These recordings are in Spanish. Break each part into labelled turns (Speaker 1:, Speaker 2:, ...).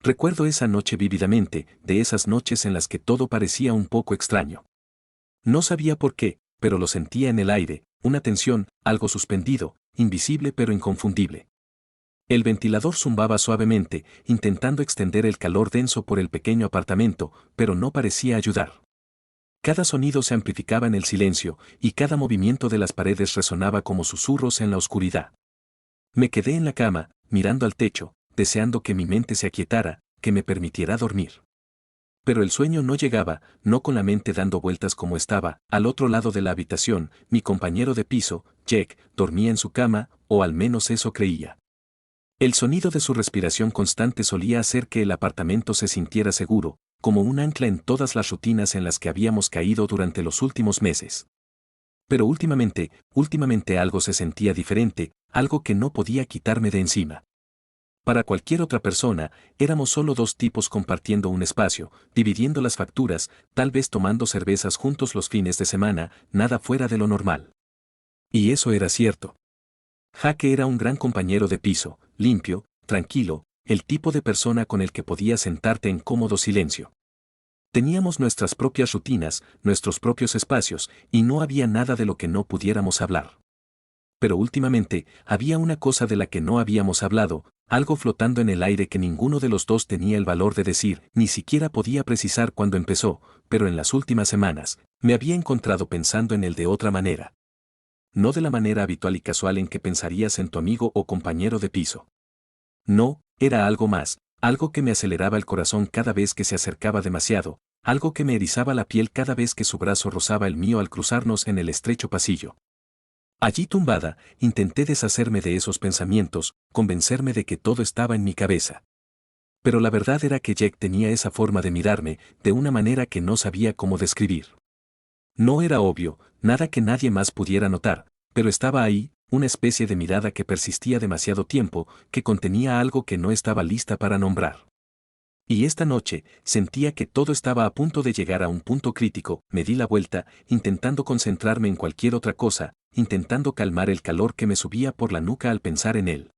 Speaker 1: Recuerdo esa noche vívidamente, de esas noches en las que todo parecía un poco extraño. No sabía por qué, pero lo sentía en el aire, una tensión, algo suspendido, invisible pero inconfundible. El ventilador zumbaba suavemente, intentando extender el calor denso por el pequeño apartamento, pero no parecía ayudar. Cada sonido se amplificaba en el silencio, y cada movimiento de las paredes resonaba como susurros en la oscuridad. Me quedé en la cama, mirando al techo, deseando que mi mente se aquietara, que me permitiera dormir. Pero el sueño no llegaba, no con la mente dando vueltas como estaba. Al otro lado de la habitación, mi compañero de piso, Jack, dormía en su cama, o al menos eso creía. El sonido de su respiración constante solía hacer que el apartamento se sintiera seguro, como un ancla en todas las rutinas en las que habíamos caído durante los últimos meses. Pero últimamente algo se sentía diferente, algo que no podía quitarme de encima. Para cualquier otra persona, éramos solo dos tipos compartiendo un espacio, dividiendo las facturas, tal vez tomando cervezas juntos los fines de semana, nada fuera de lo normal. Y eso era cierto. Jack era un gran compañero de piso, limpio, tranquilo, el tipo de persona con el que podías sentarte en cómodo silencio. Teníamos nuestras propias rutinas, nuestros propios espacios, y no había nada de lo que no pudiéramos hablar. Pero últimamente, había una cosa de la que no habíamos hablado, algo flotando en el aire que ninguno de los dos tenía el valor de decir, ni siquiera podía precisar cuándo empezó, pero en las últimas semanas, me había encontrado pensando en él de otra manera. No de la manera habitual y casual en que pensarías en tu amigo o compañero de piso. No, era algo más, algo que me aceleraba el corazón cada vez que se acercaba demasiado, algo que me erizaba la piel cada vez que su brazo rozaba el mío al cruzarnos en el estrecho pasillo. Allí tumbada, intenté deshacerme de esos pensamientos, convencerme de que todo estaba en mi cabeza. Pero la verdad era que Jack tenía esa forma de mirarme, de una manera que no sabía cómo describir. No era obvio, nada que nadie más pudiera notar, pero estaba ahí, una especie de mirada que persistía demasiado tiempo, que contenía algo que no estaba lista para nombrar. Y esta noche, sentía que todo estaba a punto de llegar a un punto crítico, me di la vuelta, intentando concentrarme en cualquier otra cosa, intentando calmar el calor que me subía por la nuca al pensar en él.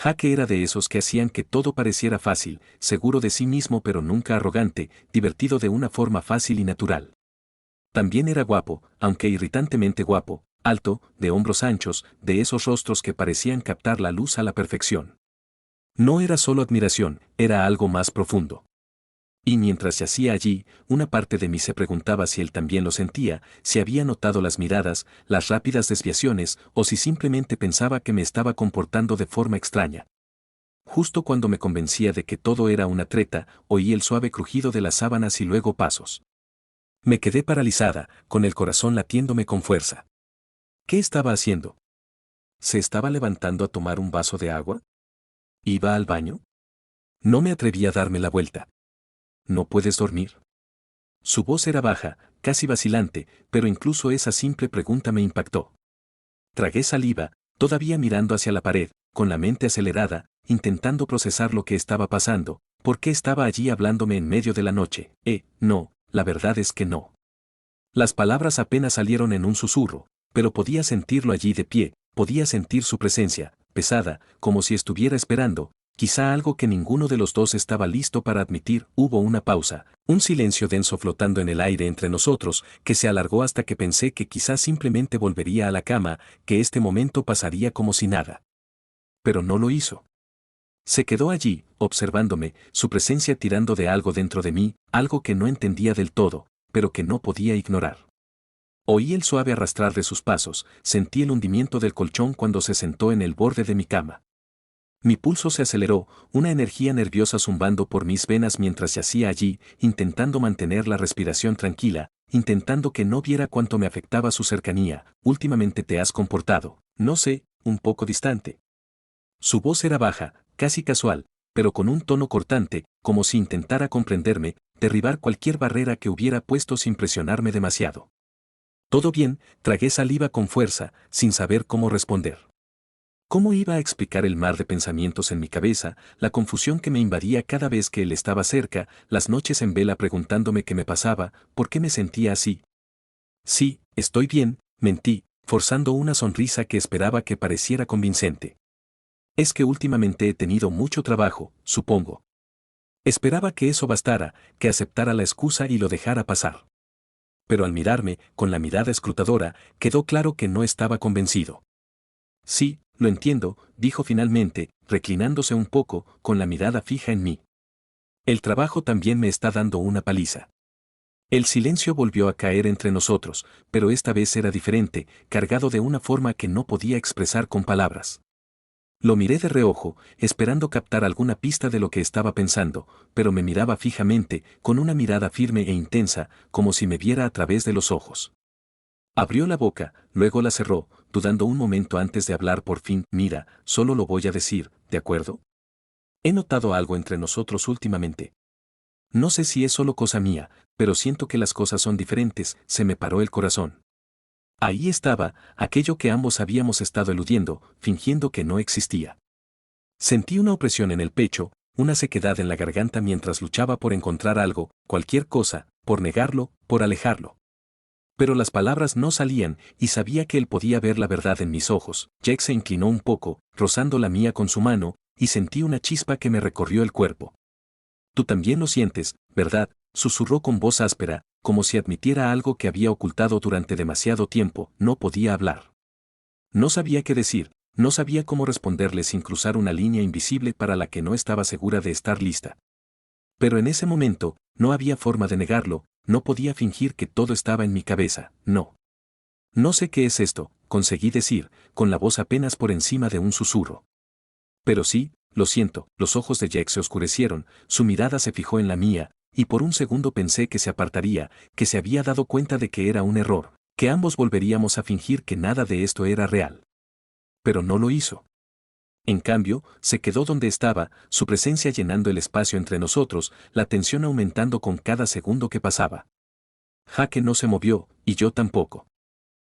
Speaker 1: Jack era de esos que hacían que todo pareciera fácil, seguro de sí mismo pero nunca arrogante, divertido de una forma fácil y natural. También era guapo, aunque irritantemente guapo, alto, de hombros anchos, de esos rostros que parecían captar la luz a la perfección. No era solo admiración, era algo más profundo. Y mientras yacía allí, una parte de mí se preguntaba si él también lo sentía, si había notado las miradas, las rápidas desviaciones, o si simplemente pensaba que me estaba comportando de forma extraña. Justo cuando me convencía de que todo era una treta, oí el suave crujido de las sábanas y luego pasos. Me quedé paralizada, con el corazón latiéndome con fuerza. ¿Qué estaba haciendo? ¿Se estaba levantando a tomar un vaso de agua? ¿Iba al baño? No me atreví a darme la vuelta. ¿No puedes dormir? Su voz era baja, casi vacilante, pero incluso esa simple pregunta me impactó. Tragué saliva, todavía mirando hacia la pared, con la mente acelerada, intentando procesar lo que estaba pasando, por qué estaba allí hablándome en medio de la noche. No, la verdad es que no. Las palabras apenas salieron en un susurro, pero podía sentirlo allí de pie, podía sentir su presencia, pesada, como si estuviera esperando, quizá algo que ninguno de los dos estaba listo para admitir. Hubo una pausa, un silencio denso flotando en el aire entre nosotros, que se alargó hasta que pensé que quizá simplemente volvería a la cama, que este momento pasaría como si nada. Pero no lo hizo. Se quedó allí, observándome, su presencia tirando de algo dentro de mí, algo que no entendía del todo, pero que no podía ignorar. Oí el suave arrastrar de sus pasos, sentí el hundimiento del colchón cuando se sentó en el borde de mi cama. Mi pulso se aceleró, una energía nerviosa zumbando por mis venas mientras yacía allí, intentando mantener la respiración tranquila, intentando que no viera cuánto me afectaba su cercanía. Últimamente te has comportado, no sé, un poco distante. Su voz era baja, casi casual, pero con un tono cortante, como si intentara comprenderme, derribar cualquier barrera que hubiera puesto sin presionarme demasiado. Todo bien, tragué saliva con fuerza, sin saber cómo responder. ¿Cómo iba a explicar el mar de pensamientos en mi cabeza, la confusión que me invadía cada vez que él estaba cerca, las noches en vela preguntándome qué me pasaba, por qué me sentía así? Sí, estoy bien, mentí, forzando una sonrisa que esperaba que pareciera convincente. Es que últimamente he tenido mucho trabajo, supongo. Esperaba que eso bastara, que aceptara la excusa y lo dejara pasar. Pero al mirarme, con la mirada escrutadora, quedó claro que no estaba convencido. Sí, lo entiendo, dijo finalmente, reclinándose un poco, con la mirada fija en mí. El trabajo también me está dando una paliza. El silencio volvió a caer entre nosotros, pero esta vez era diferente, cargado de una forma que no podía expresar con palabras. Lo miré de reojo, esperando captar alguna pista de lo que estaba pensando, pero me miraba fijamente, con una mirada firme e intensa, como si me viera a través de los ojos. Abrió la boca, luego la cerró, dudando un momento antes de hablar por fin. Mira, solo lo voy a decir, ¿de acuerdo? He notado algo entre nosotros últimamente. No sé si es solo cosa mía, pero siento que las cosas son diferentes. Se me paró el corazón. Ahí estaba, aquello que ambos habíamos estado eludiendo, fingiendo que no existía. Sentí una opresión en el pecho, una sequedad en la garganta mientras luchaba por encontrar algo, cualquier cosa, por negarlo, por alejarlo. Pero las palabras no salían, y sabía que él podía ver la verdad en mis ojos. Jake se inclinó un poco, rozando la mía con su mano, y sentí una chispa que me recorrió el cuerpo. Tú también lo sientes, ¿verdad? Susurró con voz áspera, como si admitiera algo que había ocultado durante demasiado tiempo. No podía hablar. No sabía qué decir, no sabía cómo responderle sin cruzar una línea invisible para la que no estaba segura de estar lista. Pero en ese momento, no había forma de negarlo, no podía fingir que todo estaba en mi cabeza, no. No sé qué es esto, conseguí decir, con la voz apenas por encima de un susurro. Pero sí, lo siento. Los ojos de Jake se oscurecieron, su mirada se fijó en la mía, y por un segundo pensé que se apartaría, que se había dado cuenta de que era un error, que ambos volveríamos a fingir que nada de esto era real. Pero no lo hizo. En cambio, se quedó donde estaba, su presencia llenando el espacio entre nosotros, la tensión aumentando con cada segundo que pasaba. Jake no se movió, y yo tampoco.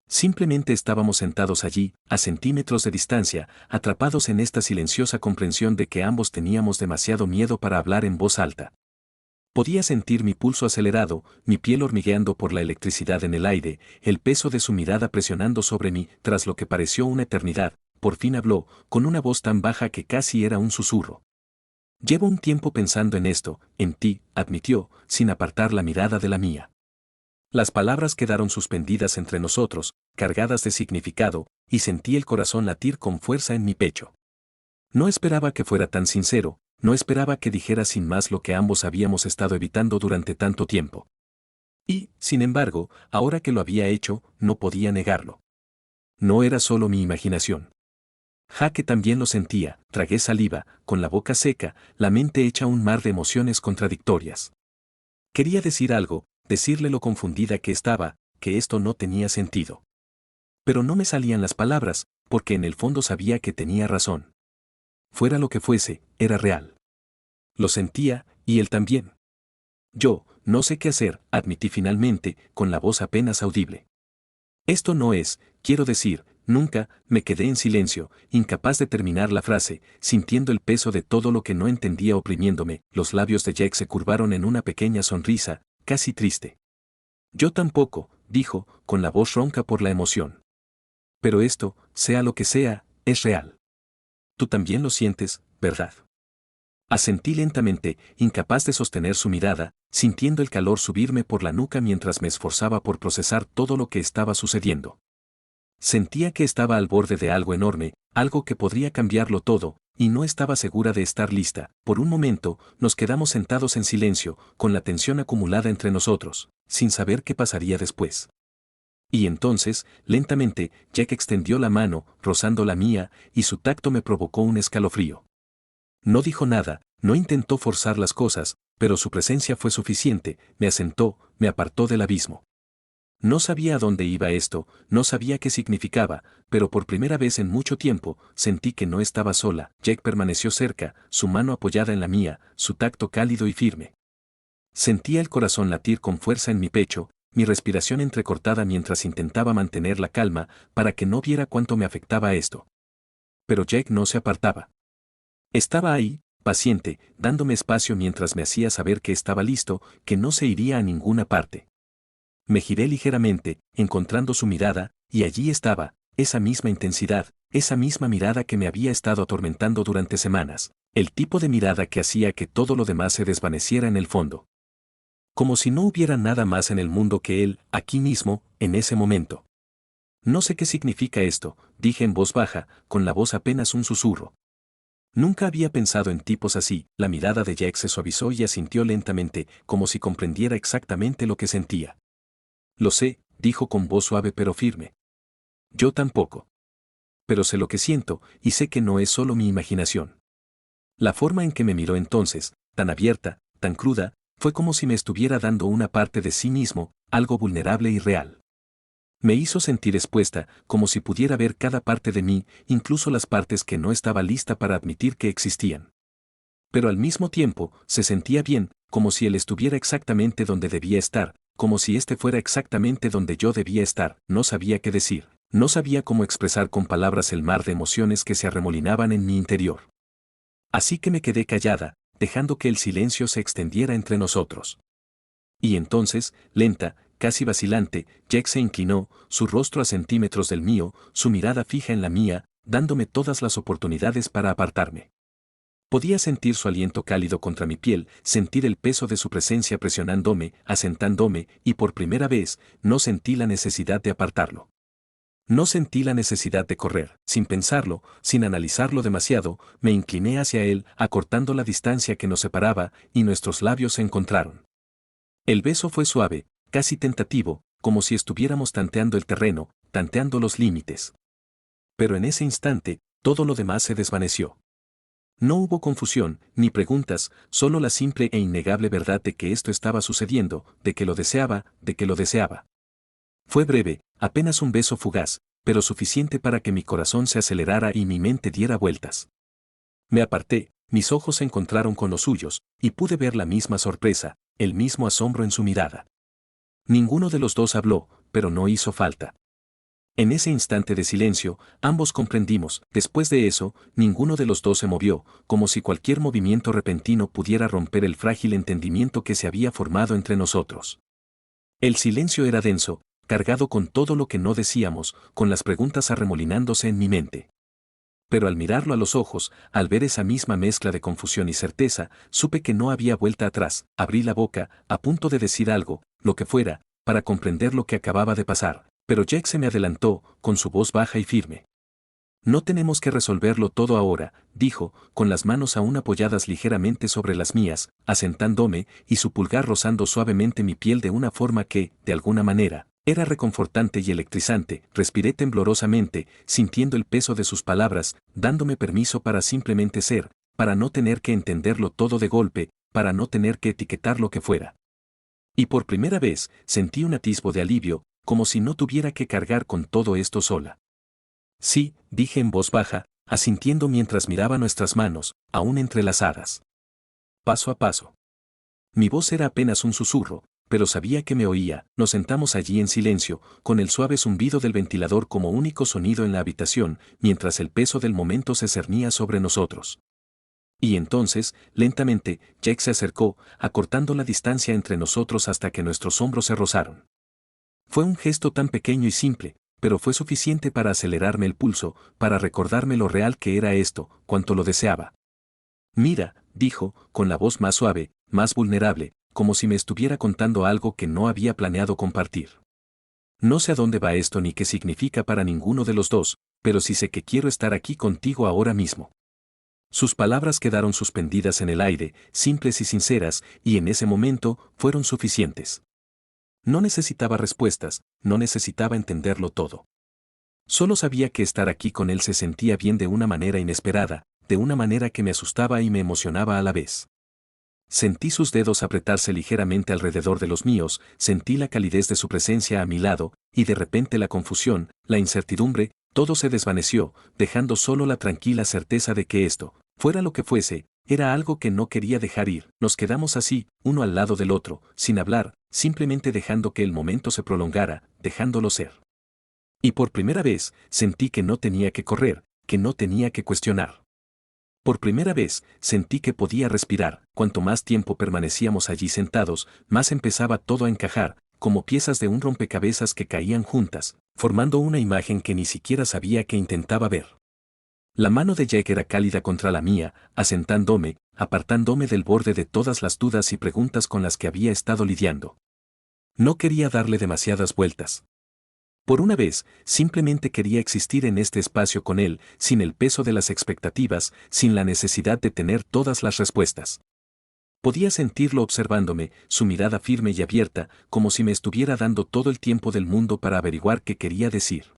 Speaker 1: Simplemente estábamos sentados allí, a centímetros de distancia, atrapados en esta silenciosa comprensión de que ambos teníamos demasiado miedo para hablar en voz alta. Podía sentir mi pulso acelerado, mi piel hormigueando por la electricidad en el aire, el peso de su mirada presionando sobre mí. Tras lo que pareció una eternidad, por fin habló, con una voz tan baja que casi era un susurro. Llevo un tiempo pensando en esto, en ti, admitió, sin apartar la mirada de la mía. Las palabras quedaron suspendidas entre nosotros, cargadas de significado, y sentí el corazón latir con fuerza en mi pecho. No esperaba que fuera tan sincero, no esperaba que dijera sin más lo que ambos habíamos estado evitando durante tanto tiempo. Y, sin embargo, ahora que lo había hecho, no podía negarlo. No era solo mi imaginación. Jake también lo sentía, tragué saliva, con la boca seca, la mente hecha un mar de emociones contradictorias. Quería decir algo, decirle lo confundida que estaba, que esto no tenía sentido. Pero no me salían las palabras, porque en el fondo sabía que tenía razón. Fuera lo que fuese, era real. Lo sentía, y él también. Yo, no sé qué hacer, admití finalmente, con la voz apenas audible. Esto no es, quiero decir, nunca. Me quedé en silencio, incapaz de terminar la frase, sintiendo el peso de todo lo que no entendía oprimiéndome. Los labios de Jake se curvaron en una pequeña sonrisa, casi triste. Yo tampoco, dijo, con la voz ronca por la emoción. Pero esto, sea lo que sea, es real. Tú también lo sientes, ¿verdad? Asentí lentamente, incapaz de sostener su mirada, sintiendo el calor subirme por la nuca mientras me esforzaba por procesar todo lo que estaba sucediendo. Sentía que estaba al borde de algo enorme, algo que podría cambiarlo todo, y no estaba segura de estar lista. Por un momento, nos quedamos sentados en silencio, con la tensión acumulada entre nosotros, sin saber qué pasaría después. Y entonces, lentamente, Jack extendió la mano, rozando la mía, y su tacto me provocó un escalofrío. No dijo nada, no intentó forzar las cosas, pero su presencia fue suficiente, me asentó, me apartó del abismo. No sabía a dónde iba esto, no sabía qué significaba, pero por primera vez en mucho tiempo, sentí que no estaba sola. Jack permaneció cerca, su mano apoyada en la mía, su tacto cálido y firme. Sentía el corazón latir con fuerza en mi pecho, mi respiración entrecortada mientras intentaba mantener la calma, para que no viera cuánto me afectaba esto. Pero Jack no se apartaba. Estaba ahí, paciente, dándome espacio mientras me hacía saber que estaba listo, que no se iría a ninguna parte. Me giré ligeramente, encontrando su mirada, y allí estaba, esa misma intensidad, esa misma mirada que me había estado atormentando durante semanas. El tipo de mirada que hacía que todo lo demás se desvaneciera en el fondo. Como si no hubiera nada más en el mundo que él, aquí mismo, en ese momento. No sé qué significa esto, dije en voz baja, con la voz apenas un susurro. Nunca había pensado en tipos así. La mirada de Jack se suavizó y asintió lentamente, como si comprendiera exactamente lo que sentía. Lo sé, dijo con voz suave pero firme. Yo tampoco. Pero sé lo que siento, y sé que no es solo mi imaginación. La forma en que me miró entonces, tan abierta, tan cruda, fue como si me estuviera dando una parte de sí mismo, algo vulnerable y real. Me hizo sentir expuesta, como si pudiera ver cada parte de mí, incluso las partes que no estaba lista para admitir que existían. Pero al mismo tiempo, se sentía bien, como si él estuviera exactamente donde debía estar, como si este fuera exactamente donde yo debía estar. No sabía qué decir, no sabía cómo expresar con palabras el mar de emociones que se arremolinaban en mi interior. Así que me quedé callada, dejando que el silencio se extendiera entre nosotros. Y entonces, lenta, casi vacilante, Jack se inclinó, su rostro a centímetros del mío, su mirada fija en la mía, dándome todas las oportunidades para apartarme. Podía sentir su aliento cálido contra mi piel, sentir el peso de su presencia presionándome, asentándome, y por primera vez, no sentí la necesidad de apartarlo. No sentí la necesidad de correr, sin pensarlo, sin analizarlo demasiado, me incliné hacia él, acortando la distancia que nos separaba, y nuestros labios se encontraron. El beso fue suave, casi tentativo, como si estuviéramos tanteando el terreno, tanteando los límites. Pero en ese instante, todo lo demás se desvaneció. No hubo confusión, ni preguntas, solo la simple e innegable verdad de que esto estaba sucediendo, de que lo deseaba, de que lo deseaba. Fue breve, apenas un beso fugaz, pero suficiente para que mi corazón se acelerara y mi mente diera vueltas. Me aparté, mis ojos se encontraron con los suyos, y pude ver la misma sorpresa, el mismo asombro en su mirada. Ninguno de los dos habló, pero no hizo falta. En ese instante de silencio, ambos comprendimos. Después de eso, ninguno de los dos se movió, como si cualquier movimiento repentino pudiera romper el frágil entendimiento que se había formado entre nosotros. El silencio era denso, cargado con todo lo que no decíamos, con las preguntas arremolinándose en mi mente. Pero al mirarlo a los ojos, al ver esa misma mezcla de confusión y certeza, supe que no había vuelta atrás. Abrí la boca, a punto de decir algo, lo que fuera, para comprender lo que acababa de pasar. Pero Jack se me adelantó, con su voz baja y firme. No tenemos que resolverlo todo ahora, dijo, con las manos aún apoyadas ligeramente sobre las mías, asentándome, y su pulgar rozando suavemente mi piel de una forma que, de alguna manera, era reconfortante y electrizante. Respiré temblorosamente, sintiendo el peso de sus palabras, dándome permiso para simplemente ser, para no tener que entenderlo todo de golpe, para no tener que etiquetar lo que fuera. Y por primera vez, sentí un atisbo de alivio, como si no tuviera que cargar con todo esto sola. Sí, dije en voz baja, asintiendo mientras miraba nuestras manos, aún entrelazadas. Paso a paso. Mi voz era apenas un susurro, pero sabía que me oía. Nos sentamos allí en silencio, con el suave zumbido del ventilador como único sonido en la habitación, mientras el peso del momento se cernía sobre nosotros. Y entonces, lentamente, Jack se acercó, acortando la distancia entre nosotros hasta que nuestros hombros se rozaron. Fue un gesto tan pequeño y simple, pero fue suficiente para acelerarme el pulso, para recordarme lo real que era esto, cuánto lo deseaba. Mira, dijo, con la voz más suave, más vulnerable, como si me estuviera contando algo que no había planeado compartir. No sé a dónde va esto ni qué significa para ninguno de los dos, pero sí sé que quiero estar aquí contigo ahora mismo. Sus palabras quedaron suspendidas en el aire, simples y sinceras, y en ese momento fueron suficientes. No necesitaba respuestas, no necesitaba entenderlo todo. Solo sabía que estar aquí con él se sentía bien de una manera inesperada, de una manera que me asustaba y me emocionaba a la vez. Sentí sus dedos apretarse ligeramente alrededor de los míos, sentí la calidez de su presencia a mi lado, y de repente la confusión, la incertidumbre, todo se desvaneció, dejando solo la tranquila certeza de que esto, fuera lo que fuese, era algo que no quería dejar ir. Nos quedamos así, uno al lado del otro, sin hablar, simplemente dejando que el momento se prolongara, dejándolo ser. Y por primera vez, sentí que no tenía que correr, que no tenía que cuestionar. Por primera vez, sentí que podía respirar. Cuanto más tiempo permanecíamos allí sentados, más empezaba todo a encajar, como piezas de un rompecabezas que caían juntas, formando una imagen que ni siquiera sabía que intentaba ver. La mano de Jack era cálida contra la mía, asentándome, apartándome del borde de todas las dudas y preguntas con las que había estado lidiando. No quería darle demasiadas vueltas. Por una vez, simplemente quería existir en este espacio con él, sin el peso de las expectativas, sin la necesidad de tener todas las respuestas. Podía sentirlo observándome, su mirada firme y abierta, como si me estuviera dando todo el tiempo del mundo para averiguar qué quería decir.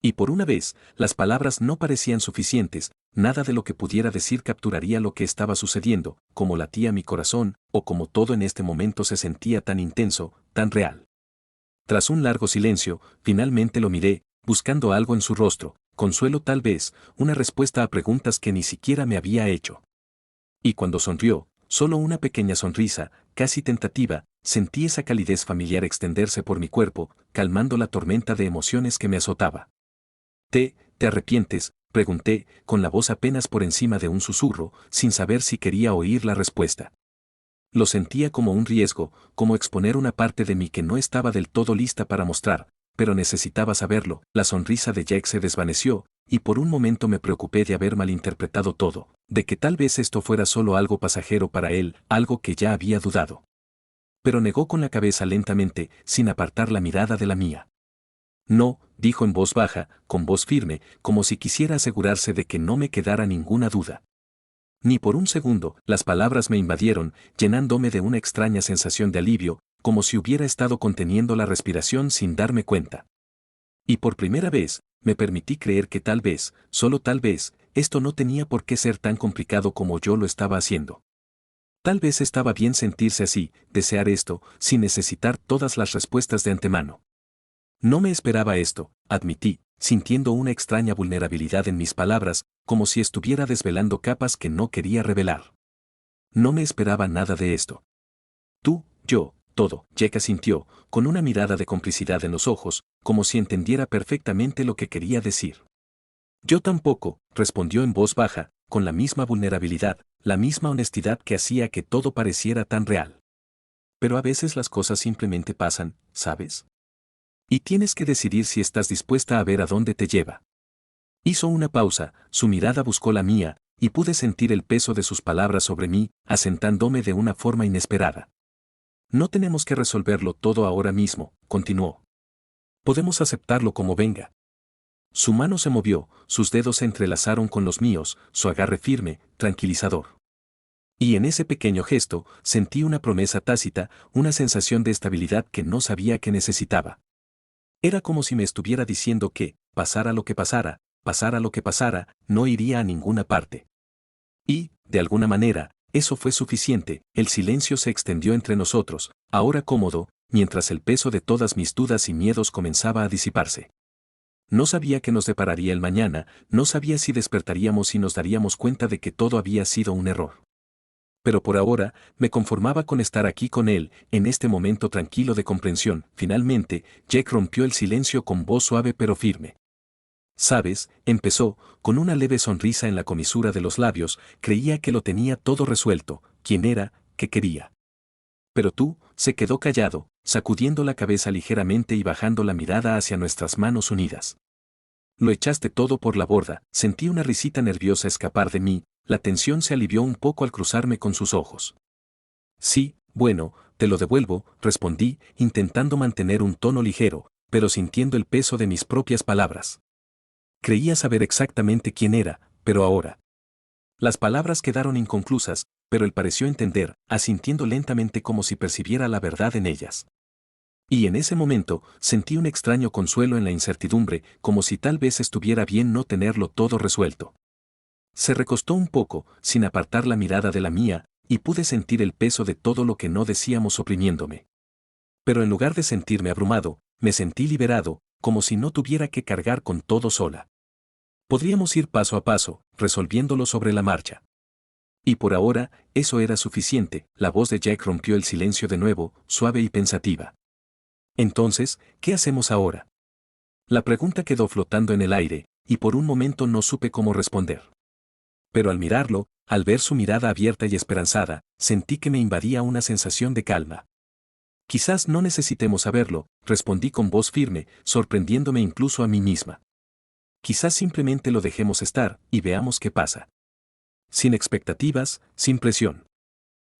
Speaker 1: Y por una vez, las palabras no parecían suficientes, nada de lo que pudiera decir capturaría lo que estaba sucediendo, como latía mi corazón, o como todo en este momento se sentía tan intenso, tan real. Tras un largo silencio, finalmente lo miré, buscando algo en su rostro, consuelo tal vez, una respuesta a preguntas que ni siquiera me había hecho. Y cuando sonrió, solo una pequeña sonrisa, casi tentativa, sentí esa calidez familiar extenderse por mi cuerpo, calmando la tormenta de emociones que me azotaba. ¿Te arrepientes?, pregunté, con la voz apenas por encima de un susurro, sin saber si quería oír la respuesta. Lo sentía como un riesgo, como exponer una parte de mí que no estaba del todo lista para mostrar, pero necesitaba saberlo. La sonrisa de Jack se desvaneció, y por un momento me preocupé de haber malinterpretado todo, de que tal vez esto fuera solo algo pasajero para él, algo que ya había dudado. Pero negó con la cabeza lentamente, sin apartar la mirada de la mía. No, dijo en voz baja, con voz firme, como si quisiera asegurarse de que no me quedara ninguna duda. Ni por un segundo, las palabras me invadieron, llenándome de una extraña sensación de alivio, como si hubiera estado conteniendo la respiración sin darme cuenta. Y por primera vez, me permití creer que tal vez, solo tal vez, esto no tenía por qué ser tan complicado como yo lo estaba haciendo. Tal vez estaba bien sentirse así, desear esto, sin necesitar todas las respuestas de antemano. No me esperaba esto, admití, sintiendo una extraña vulnerabilidad en mis palabras, como si estuviera desvelando capas que no quería revelar. No me esperaba nada de esto. Tú, yo, todo, Jack asintió, con una mirada de complicidad en los ojos, como si entendiera perfectamente lo que quería decir. Yo tampoco, respondió en voz baja, con la misma vulnerabilidad, la misma honestidad que hacía que todo pareciera tan real. Pero a veces las cosas simplemente pasan, ¿sabes? Y tienes que decidir si estás dispuesta a ver a dónde te lleva. Hizo una pausa, su mirada buscó la mía, y pude sentir el peso de sus palabras sobre mí, asentándome de una forma inesperada. No tenemos que resolverlo todo ahora mismo, continuó. Podemos aceptarlo como venga. Su mano se movió, sus dedos se entrelazaron con los míos, su agarre firme, tranquilizador. Y en ese pequeño gesto, sentí una promesa tácita, una sensación de estabilidad que no sabía que necesitaba. Era como si me estuviera diciendo que, pasara lo que pasara, no iría a ninguna parte. Y, de alguna manera, eso fue suficiente. El silencio se extendió entre nosotros, ahora cómodo, mientras el peso de todas mis dudas y miedos comenzaba a disiparse. No sabía qué nos depararía el mañana, no sabía si despertaríamos y nos daríamos cuenta de que todo había sido un error. Pero por ahora, me conformaba con estar aquí con él, en este momento tranquilo de comprensión. Finalmente, Jack rompió el silencio con voz suave pero firme. Sabes, empezó, con una leve sonrisa en la comisura de los labios, creía que lo tenía todo resuelto, quién era, qué quería. Pero tú, se quedó callado, sacudiendo la cabeza ligeramente y bajando la mirada hacia nuestras manos unidas. Lo echaste todo por la borda, sentí una risita nerviosa escapar de mí, la tensión se alivió un poco al cruzarme con sus ojos. Sí, bueno, te lo devuelvo, respondí, intentando mantener un tono ligero, pero sintiendo el peso de mis propias palabras. Creía saber exactamente quién era, pero ahora. Las palabras quedaron inconclusas, pero él pareció entender, asintiendo lentamente como si percibiera la verdad en ellas. Y en ese momento, sentí un extraño consuelo en la incertidumbre, como si tal vez estuviera bien no tenerlo todo resuelto. Se recostó un poco, sin apartar la mirada de la mía, y pude sentir el peso de todo lo que no decíamos oprimiéndome. Pero en lugar de sentirme abrumado, me sentí liberado, como si no tuviera que cargar con todo sola. Podríamos ir paso a paso, resolviéndolo sobre la marcha. Y por ahora, eso era suficiente. La voz de Jack rompió el silencio de nuevo, suave y pensativa. Entonces, ¿qué hacemos ahora? La pregunta quedó flotando en el aire, y por un momento no supe cómo responder. Pero al mirarlo, al ver su mirada abierta y esperanzada, sentí que me invadía una sensación de calma. Quizás no necesitemos saberlo, respondí con voz firme, sorprendiéndome incluso a mí misma. Quizás simplemente lo dejemos estar y veamos qué pasa. Sin expectativas, sin presión.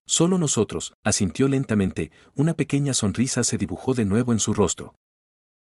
Speaker 1: Solo nosotros, asintió lentamente, una pequeña sonrisa se dibujó de nuevo en su rostro.